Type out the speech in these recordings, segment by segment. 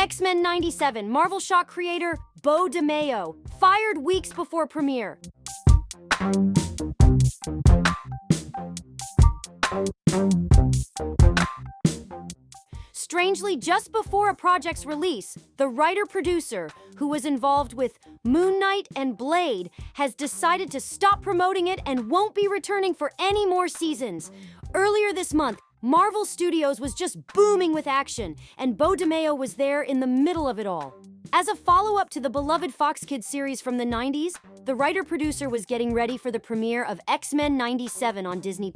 X-Men 97 Marvel Shock creator Beau DeMayo, fired weeks before premiere. Strangely, just before a project's release, the writer-producer, who was involved with Moon Knight and Blade, has decided to stop promoting it and won't be returning for any more seasons. Earlier this month, Marvel Studios was just booming with action, and Beau DeMayo was there in the middle of it all. As a follow-up to the beloved Fox Kids series from the 90s, the writer-producer was getting ready for the premiere of X-Men 97 on Disney+.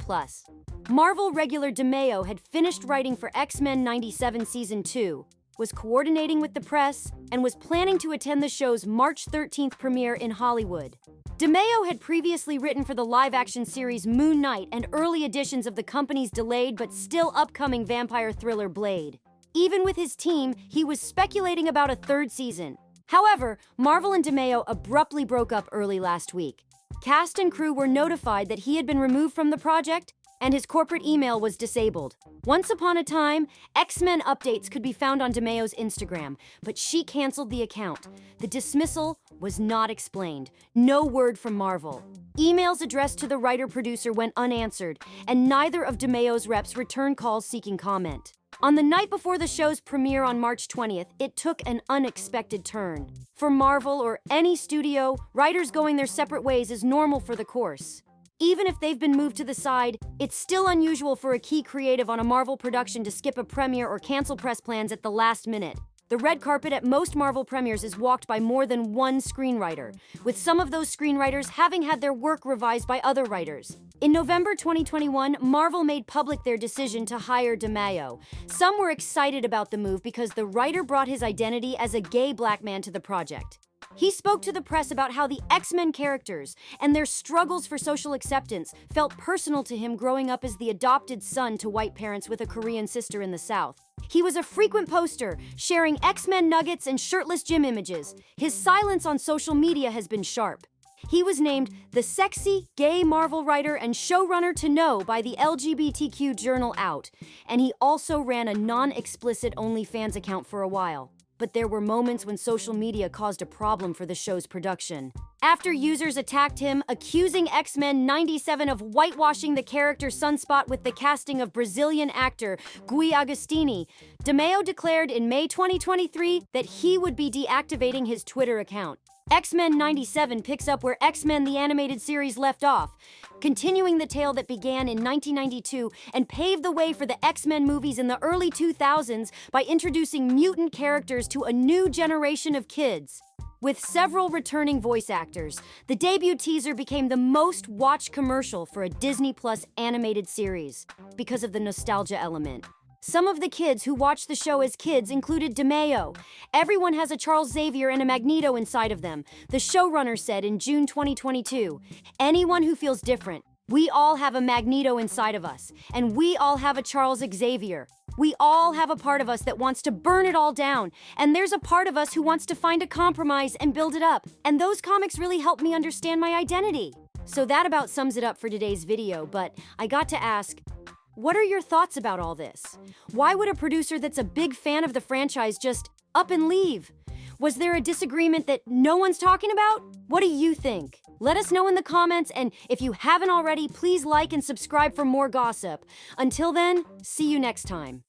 Marvel regular DeMayo had finished writing for X-Men 97 Season 2, was coordinating with the press, and was planning to attend the show's March 13th premiere in Hollywood. DeMayo had previously written for the live-action series Moon Knight and early editions of the company's delayed but still upcoming vampire thriller Blade. Even with his team, he was speculating about a third season. However, Marvel and DeMayo abruptly broke up early last week. Cast and crew were notified that he had been removed from the project, and his corporate email was disabled. Once upon a time, X-Men updates could be found on DeMayo's Instagram, but she canceled the account. The dismissal was not explained. No word from Marvel. Emails addressed to the writer-producer went unanswered, and neither of DeMayo's reps returned calls seeking comment. On the night before the show's premiere on March 20th, it took an unexpected turn. For Marvel or any studio, writers going their separate ways is normal for the course. Even if they've been moved to the side, it's still unusual for a key creative on a Marvel production to skip a premiere or cancel press plans at the last minute. The red carpet at most Marvel premieres is walked by more than one screenwriter, with some of those screenwriters having had their work revised by other writers. In November 2021, Marvel made public their decision to hire DeMayo. Some were excited about the move because the writer brought his identity as a gay black man to the project. He spoke to the press about how the X-Men characters and their struggles for social acceptance felt personal to him growing up as the adopted son to white parents with a Korean sister in the South. He was a frequent poster, sharing X-Men nuggets and shirtless gym images. His silence on social media has been sharp. He was named the sexy, gay Marvel writer and showrunner to know by the LGBTQ journal Out, and he also ran a non-explicit OnlyFans account for a while. But there were moments when social media caused a problem for the show's production. After users attacked him, accusing X-Men 97 of whitewashing the character Sunspot with the casting of Brazilian actor Gui Agostini, DeMayo declared in May 2023 that he would be deactivating his Twitter account. X-Men 97 picks up where X-Men the animated series left off, continuing the tale that began in 1992 and paved the way for the X-Men movies in the early 2000s by introducing mutant characters to a new generation of kids. With several returning voice actors, the debut teaser became the most watched commercial for a Disney Plus animated series because of the nostalgia element. Some of the kids who watched the show as kids included DeMayo. Everyone has a Charles Xavier and a Magneto inside of them, the showrunner said in June 2022. Anyone who feels different, we all have a Magneto inside of us, and we all have a Charles Xavier. We all have a part of us that wants to burn it all down, and there's a part of us who wants to find a compromise and build it up. And those comics really helped me understand my identity. So that about sums it up for today's video, but I got to ask, what are your thoughts about all this? Why would a producer that's a big fan of the franchise just up and leave? Was there a disagreement that no one's talking about? What do you think? Let us know in the comments, and if you haven't already, please like and subscribe for more gossip. Until then, see you next time.